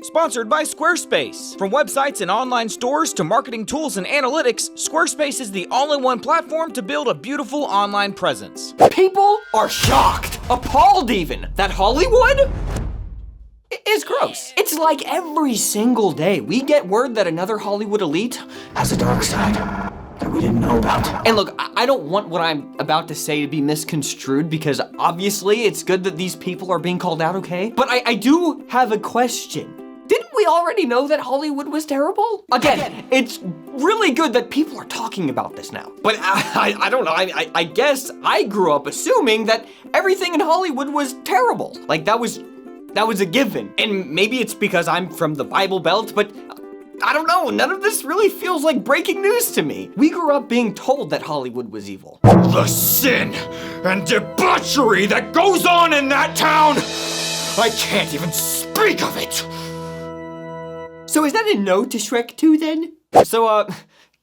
Sponsored by Squarespace. From websites and online stores to marketing tools and analytics, Squarespace is the all-in-one platform to build a beautiful online presence. People are shocked, appalled even, that Hollywood is gross. It's like every single day we get word that another Hollywood elite has a dark side that we didn't know about. And look, I don't want what I'm about to say to be misconstrued because obviously it's good that these people are being called out, okay? But I do have a question. Didn't we already know that Hollywood was terrible? Again, it's really good that people are talking about this now. But I don't know, I guess I grew up assuming that everything in Hollywood was terrible. Like that was a given. And maybe it's because I'm from the Bible Belt, but I don't know, none of this really feels like breaking news to me. We grew up being told that Hollywood was evil. The sin and debauchery that goes on in that town! I can't even speak of it! So is that a no to Shrek 2 then? So,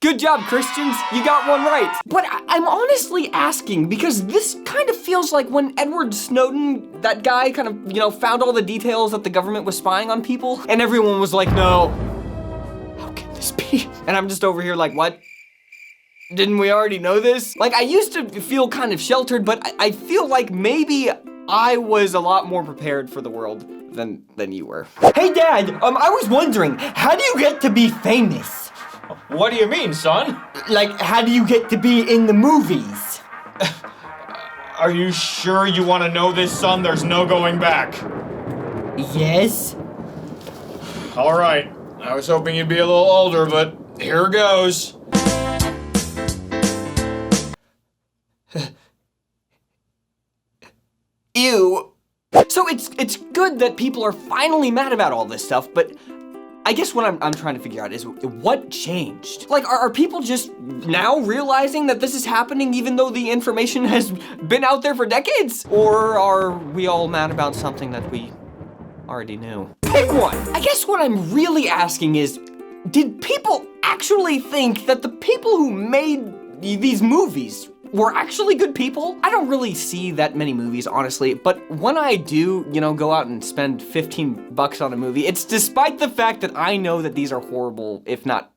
good job, Christians. You got one right. But I'm honestly asking because this kind of feels like when Edward Snowden, that guy kind of, found all the details that the government was spying on people, and everyone was like, no. How can this be? And I'm just over here like, what? Didn't we already know this? Like, I used to feel kind of sheltered, but I feel like maybe I was a lot more prepared for the world than you were. Hey Dad, I was wondering, how do you get to be famous? What do you mean, son? Like, how do you get to be in the movies? Are you sure you want to know this, son? There's no going back. Yes. All right. I was hoping you'd be a little older, but here goes. Ew. So it's good that people are finally mad about all this stuff, but I guess what I'm trying to figure out is what changed? Like, are people just now realizing that this is happening even though the information has been out there for decades? Or are we all mad about something that we already knew? Pick one! I guess what I'm really asking is, did people actually think that the people who made these movies were actually good people? I don't really see that many movies, honestly, but when I do, go out and spend 15 bucks on a movie, it's despite the fact that I know that these are horrible, if not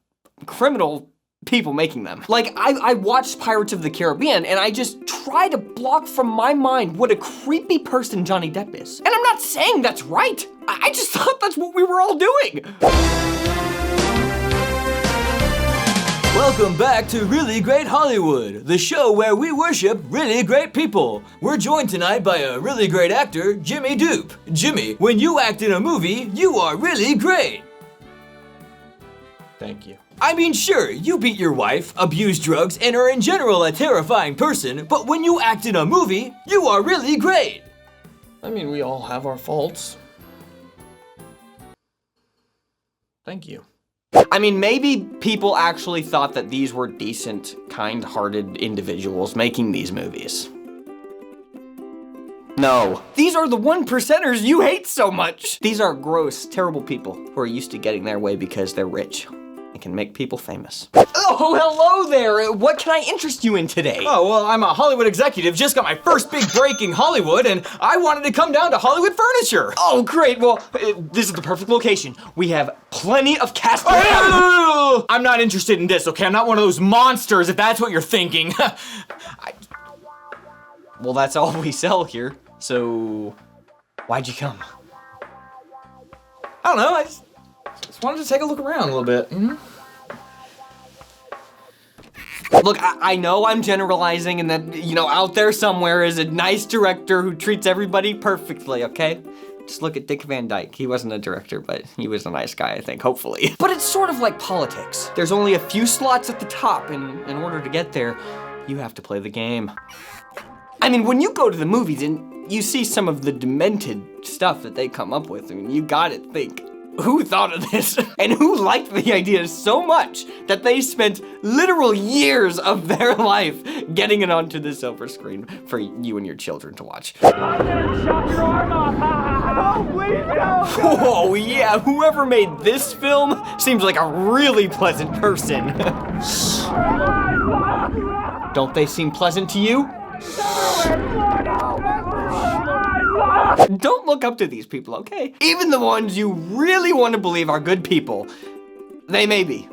criminal, people making them. Like, I watched Pirates of the Caribbean, and I just try to block from my mind what a creepy person Johnny Depp is. And I'm not saying that's right. I just thought that's what we were all doing. Welcome back to Really Great Hollywood, the show where we worship really great people. We're joined tonight by a really great actor, Jimmy Dupe. Jimmy, when you act in a movie, you are really great. Thank you. I mean, sure, you beat your wife, abuse drugs, and are in general a terrifying person, but when you act in a movie, you are really great. I mean, we all have our faults. Thank you. I mean, maybe people actually thought that these were decent, kind-hearted individuals making these movies. No. These are the 1%ers you hate so much. These are gross, terrible people who are used to getting their way because they're rich and can make people famous. Oh, hello there. What can I interest you in today? Oh, well, I'm a Hollywood executive, just got my first big break in Hollywood, and I wanted to come down to Hollywood Furniture. Oh, great. Well, this is the perfect location. We have plenty of casting. I'm not interested in this, okay? I'm not one of those monsters, if that's what you're thinking. Well, that's all we sell here, so why'd you come? I don't know, I just wanted to take a look around a little bit. Mm-hmm. Look, I know I'm generalizing and that, out there somewhere is a nice director who treats everybody perfectly, okay? Just look at Dick Van Dyke. He wasn't a director, but he was a nice guy, I think, hopefully. But it's sort of like politics. There's only a few slots at the top, and in order to get there, you have to play the game. I mean, when you go to the movies and you see some of the demented stuff that they come up with, I mean, you gotta think, who thought of this? And who liked the idea so much that they spent literal years of their life getting it onto the silver screen for you and your children to watch? Oh, yeah, whoever made this film seems like a really pleasant person. Don't they seem pleasant to you? Don't look up to these people, okay? Even the ones you really want to believe are good people, they may be,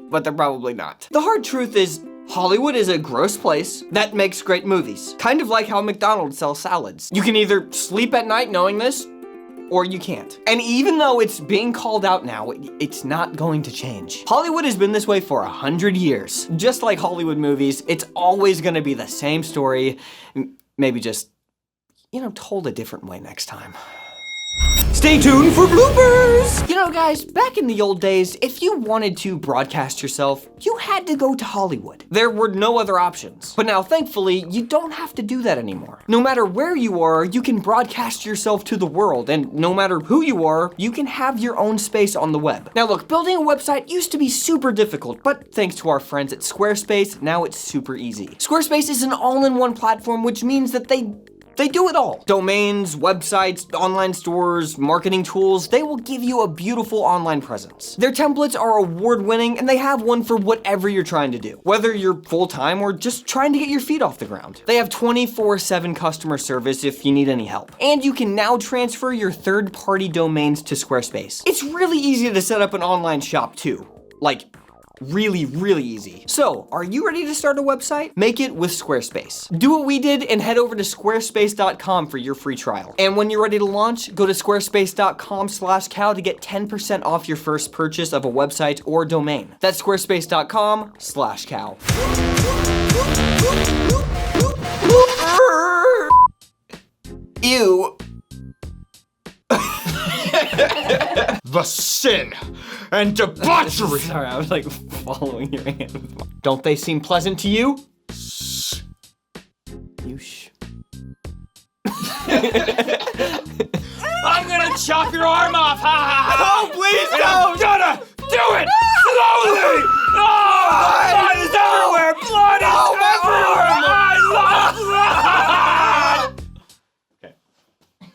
but they're probably not. The hard truth is, Hollywood is a gross place that makes great movies. Kind of like how McDonald's sells salads. You can either sleep at night knowing this, or you can't. And even though it's being called out now, it's not going to change. Hollywood has been this way for 100 years. Just like Hollywood movies, it's always gonna be the same story, maybe just, told a different way next time. Stay tuned for bloopers! You know, guys, back in the old days, if you wanted to broadcast yourself, you had to go to Hollywood. There were no other options. But now, thankfully, you don't have to do that anymore. No matter where you are, you can broadcast yourself to the world, and no matter who you are, you can have your own space on the web. Now look, building a website used to be super difficult, but thanks to our friends at Squarespace, now it's super easy. Squarespace is an all-in-one platform, which means that they do it all. Domains, websites, online stores, marketing tools, they will give you a beautiful online presence. Their templates are award-winning, and they have one for whatever you're trying to do, whether you're full-time or just trying to get your feet off the ground. They have 24/7 customer service if you need any help. And you can now transfer your third-party domains to Squarespace. It's really easy to set up an online shop too. Like, really, really easy. So, are you ready to start a website? Make it with Squarespace. Do what we did and head over to squarespace.com for your free trial. And when you're ready to launch, go to squarespace.com/cow to get 10% off your first purchase of a website or domain. That's squarespace.com/cow. Ew. The sin and debauchery. Sorry, I was like following your hand. Don't they seem pleasant to you? You shh. I'm gonna chop your arm off! Ha ha ha! Oh, please And I'm gonna do it slowly! Oh, blood is everywhere! Blood is everywhere! I love blood!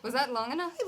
Was that long enough?